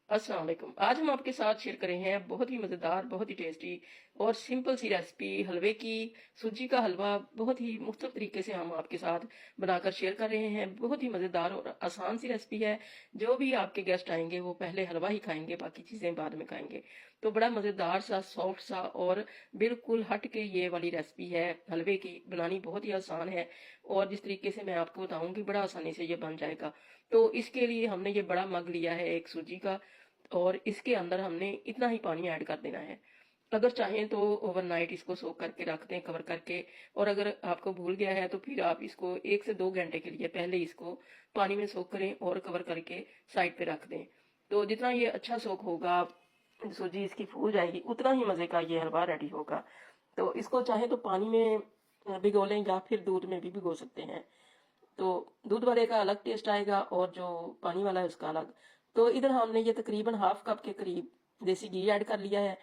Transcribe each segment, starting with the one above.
अस्सलाम वालेकुम। आज हम आपके साथ शेयर कर रहे हैं बहुत ही मज़ेदार, बहुत ही टेस्टी और सिंपल सी रेसिपी हलवे की। सूजी का हलवा बहुत ही मुख्तलिफ तरीके से हम आपके साथ बनाकर शेयर कर रहे हैं। बहुत ही मज़ेदार और आसान सी रेसिपी है। जो भी आपके गेस्ट आएंगे वो पहले हलवा ही खाएंगे, बाकी चीज़ें बाद में खाएंगे। तो बड़ा मज़ेदार सा, सॉफ्ट सा और बिल्कुल हट के ये वाली रेसिपी है हलवे की। बनानी बहुत ही आसान है और जिस तरीके से मैं आपको बताऊंगी बड़ा आसानी से ये बन जाएगा। तो इसके लिए हमने ये बड़ा मग लिया है एक सूजी का, और इसके अंदर हमने इतना ही पानी ऐड कर देना है। अगर चाहें तो ओवरनाइट इसको सोक करके रख दें कवर करके, और अगर आपको भूल गया है तो फिर आप इसको 1 से 2 घंटे के लिए पहले इसको पानी में सोक करें और कवर करके साइड पे रख दें। तो जितना ये अच्छा सोक होगा, सूजी इसकी फूल जाएगी, उतना ही मजे का ये हलवा रेडी होगा। तो इसको चाहे तो पानी में भिगो लें या फिर दूध में भी भिगो सकते हैं। तो दूध वाले का अलग टेस्ट आएगा और जो पानी वाला है उसका अलग। तो इधर हमने ये तकरीबन हाफ कप के करीब देसी घी ऐड कर लिया है।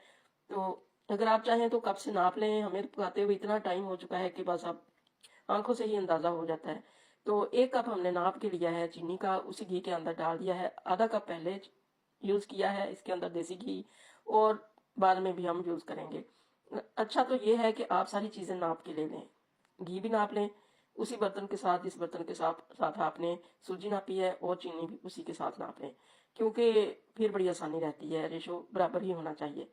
तो अगर आप चाहें तो कप से नाप लें। हमें पकाते हुए इतना टाइम हो चुका है कि बस अब आंखों से ही अंदाजा हो जाता है। तो 1 कप हमने नाप के लिया है चीनी का, उसी घी के अंदर डाल दिया है। आधा कप पहले यूज किया है इसके अंदर देसी घी, और बाद में भी हम यूज करेंगे। अच्छा तो ये है कि आप सारी चीजें नाप के ले लें। घी भी नाप लें उसी बर्तन के साथ, जिस बर्तन के साथ आपने सूजी नापी है, और चीनी भी उसी के साथ नाप लें, क्योंकि फिर बड़ी आसानी रहती है। रेशो बराबर ही होना चाहिए।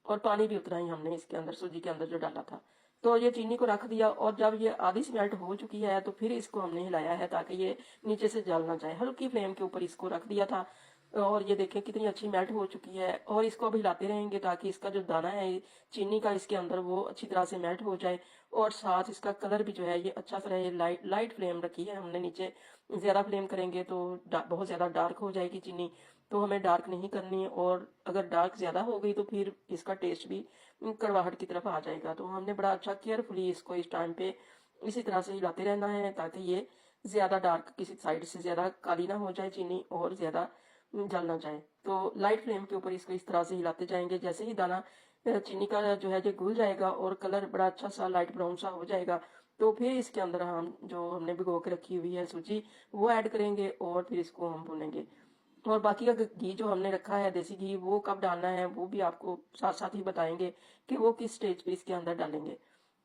और पानी भी उतना ही हमने इसके अंदर सूजी के अंदर जो डाला था। तो ये चीनी को रख दिया, और जब ये आधी सी मेल्ट हो चुकी है तो फिर इसको हमने हिलाया है ताकि ये नीचे से जल ना जाए। हल्की फ्लेम के ऊपर इसको रख दिया था, और ये देखें कितनी अच्छी मेल्ट हो चुकी है। और इसको अब हिलाते रहेंगे ताकि इसका जो दाना है चीनी का इसके अंदर वो अच्छी तरह से मेल्ट हो जाए, और साथ इसका कलर भी जो है ये अच्छा सा रहे। लाइट लाइट फ्लेम रखी है हमने नीचे। ज्यादा फ्लेम करेंगे तो बहुत ज्यादा डार्क हो जाएगी चीनी, तो हमें डार्क नहीं करनी है। और अगर डार्क ज्यादा हो गई तो फिर इसका टेस्ट भी कड़वाहट की तरफ आ जाएगा। तो हमने बड़ा अच्छा केयरफुली इसको इस टाइम पे इसी तरह से हिलाते रहना है ताकि ये ज्यादा डार्क, किसी साइड से ज्यादा काली ना हो जाए चीनी और ज्यादा जल ना जाए। तो लाइट फ्लेम के ऊपर इसको इस तरह से हिलाते जाएंगे। जैसे ही दाना चीनी का जो है ये घुल जाएगा और कलर बड़ा अच्छा सा लाइट ब्राउन सा हो जाएगा, तो फिर इसके अंदर हम जो हमने भिगो के रखी हुई है सूजी वो ऐड करेंगे, और फिर इसको हम भूनेंगे। और बाकी का घी जो हमने रखा है देसी घी, वो कब डालना है वो भी आपको साथ साथ ही बताएंगे कि वो किस स्टेज पे इसके अंदर डालेंगे।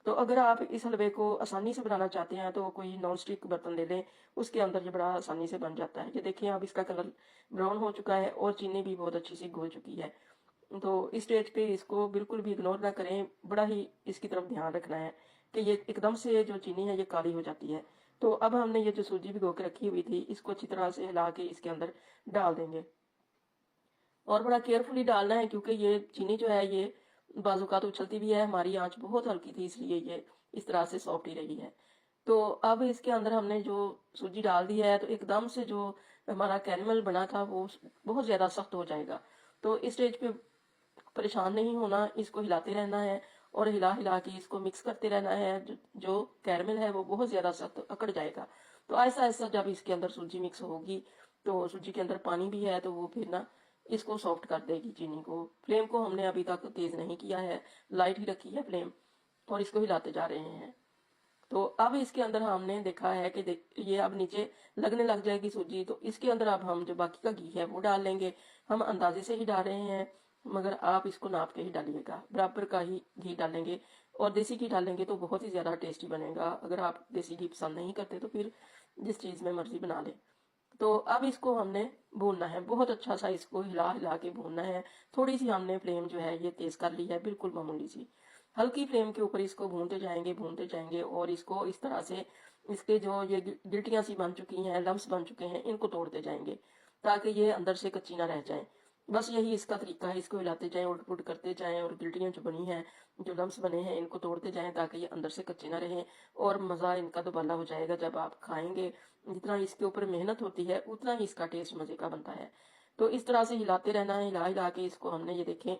तो अगर आप इस हलवे को आसानी से बनाना चाहते हैं तो कोई नॉन स्टिक बर्तन ले लें, उसके अंदर ये बड़ा आसानी से बन जाता है। ये देखिए अब इसका कलर ब्राउन हो चुका है और चीनी भी बहुत अच्छी सी घुल चुकी है। तो इस स्टेज पे इसको बिल्कुल भी इग्नोर ना करें, बड़ा ही इसकी तरफ ध्यान रखना है कि ये एकदम से जो चीनी है ये काली हो जाती है। तो अब हमने ये जो सूजी भिगो के रखी हुई थी इसको अच्छी तरह से हिला के इसके अंदर डाल देंगे, और बड़ा केयरफुली डालना है क्योंकि ये चीनी जो है ये बाजूकात उछलती भी है। हमारी आंच बहुत हल्की थी इसलिए ये इस तरह से सॉफ्ट ही रही है। तो अब इसके अंदर हमने जो सूजी डाल दी है तो एकदम से जो हमारा कैरमल बना था वो बहुत ज्यादा सख्त हो जाएगा। तो इस स्टेज पे परेशान नहीं होना, इसको हिलाते रहना है और हिला हिला के इसको मिक्स करते रहना है। जो कैरमल है वो बहुत ज्यादा सख्त अकड़ जाएगा। तो ऐसा ऐसा जब इसके अंदर सूजी मिक्स होगी तो सूजी के अंदर पानी भी है तो वो फिर ना इसको सॉफ्ट कर देगी चीनी को। फ्लेम को हमने अभी तक तेज नहीं किया है, लाइट ही रखी है फ्लेम, और इसको हिलाते जा रहे हैं। तो अब इसके अंदर हमने देखा है कि ये अब नीचे लगने लग जाएगी सूजी, तो इसके अंदर अब हम जो बाकी का घी है वो डाल लेंगे। हम अंदाजे से ही डाल रहे हैं, मगर आप इसको नाप के ही डालिएगा, बराबर का ही घी डालेंगे। और देसी घी डालेंगे तो बहुत ही ज्यादा टेस्टी बनेगा। अगर आप देसी घी पसंद नहीं करते तो फिर जिस चीज में मर्जी बना ले। तो अब इसको हमने भूनना है, बहुत अच्छा सा इसको हिला हिला के भूनना है। थोड़ी सी हमने फ्लेम जो है ये तेज कर ली है, बिल्कुल मामूली सी। हल्की फ्लेम के ऊपर इसको भूनते जाएंगे और इसको इस तरह से इसके जो ये गिल्टियां सी बन चुकी हैं, लम्स बन चुके हैं, इनको तोड़ते जाएंगे ताकि ये अंदर से कच्ची ना रह जाए। बस यही इसका तरीका है, इसको हिलाते जाएं, उलट पुलट करते जाएं, और गिल्टियां जो बनी हैं, जो लम्स बने हैं, इनको तोड़ते जाएं ताकि ये अंदर से कच्चे ना रहें। और मजा इनका दोबाला हो जाएगा जब आप खाएंगे। जितना इसके ऊपर मेहनत होती है उतना ही इसका टेस्ट मजे का बनता है। तो इस तरह से हिलाते रहना है, हिला हिला के इसको हमने ये देखें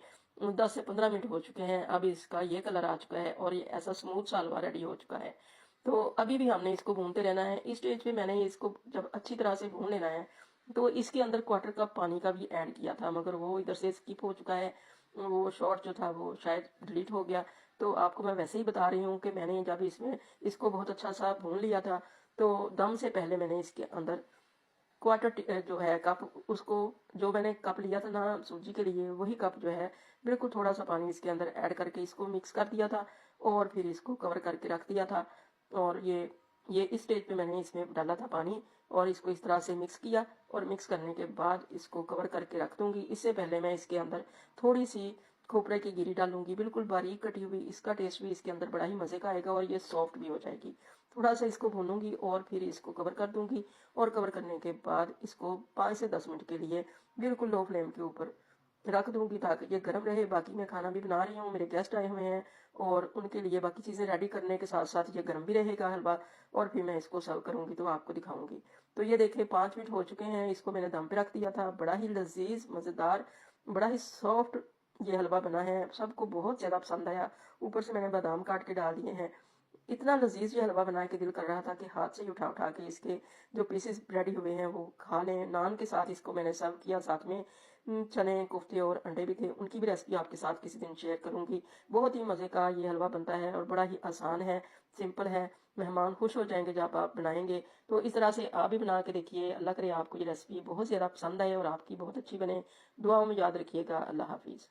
10 से 15 मिनट हो चुके हैं। अब इसका ये कलर आ चुका है और ये ऐसा स्मूथ सा हलवा रेडी हो चुका है। तो अभी भी हमने इसको भूनते रहना है। इस स्टेज पे मैंने इसको जब अच्छी तरह से भून लेना है तो इसके अंदर 1/4 कप पानी का भी ऐड किया था, मगर वो इधर से स्किप हो चुका है। वो शॉर्ट जो था वो शायद डिलीट हो गया। तो आपको मैं वैसे ही बता रही हूँ कि मैंने जब इसमें इसको बहुत अच्छा सा भून लिया था तो दम से पहले मैंने इसके अंदर जो है कप, उसको जो मैंने कप लिया था ना सूजी के लिए, वही कप जो है बिल्कुल थोड़ा सा पानी इसके अंदर ऐड करके इसको मिक्स कर दिया था और फिर इसको कवर करके रख दिया था। और ये इस स्टेज पे मैंने इसमें डाला था पानी और इसको इस तरह से मिक्स किया और मिक्स करने के बाद इसको कवर करके रख दूंगी। इससे पहले मैं इसके अंदर थोड़ी सी खोपरे की गिरी डालूंगी, बिल्कुल बारीक कटी हुई। इसका टेस्ट भी इसके अंदर बड़ा ही मजे का आएगा और ये सॉफ्ट भी हो जाएगी। थोड़ा सा इसको भूनूंगी और फिर इसको कवर कर दूंगी और कवर करने के बाद इसको 5 से 10 मिनट के लिए बिल्कुल लो फ्लेम के ऊपर रख दूंगी ताकि ये गर्म रहे। बाकी मैं खाना भी बना रही हूँ, मेरे गेस्ट आए हुए हैं और उनके लिए बाकी चीज़ें रेडी करने के साथ साथ ये गर्म भी रहेगा हलवा। और फिर मैं इसको सर्व करूंगी तो आपको दिखाऊंगी। तो ये देखिए 5 मिनट हो चुके हैं, इसको मैंने दम पे रख दिया था। बड़ा ही लजीज, मज़ेदार, बड़ा ही सॉफ्ट ये हलवा बना है, सबको बहुत ज़्यादा पसंद आया। ऊपर से मैंने बादाम काट के डाल दिए हैं। इतना लजीज ये हलवा बना के दिल कर रहा था कि हाथ से ही उठा उठा के इसके जो पीसेस रेडी हुए हैं वो खा लें। नान के साथ इसको मैंने सर्व किया, साथ में चने, कोफ्ते और अंडे भी थे। उनकी भी रेसिपी आपके साथ किसी दिन शेयर करूंगी। बहुत ही मज़े का ये हलवा बनता है और बड़ा ही आसान है, सिंपल है। मेहमान खुश हो जाएंगे जब आप बनाएंगे। तो इस तरह से आप भी बना के देखिए। अल्लाह करे आपको ये रेसिपी बहुत ज़्यादा पसंद आए और आपकी बहुत अच्छी बने। दुआओं में याद रखिएगा। अल्लाह हाफिज़।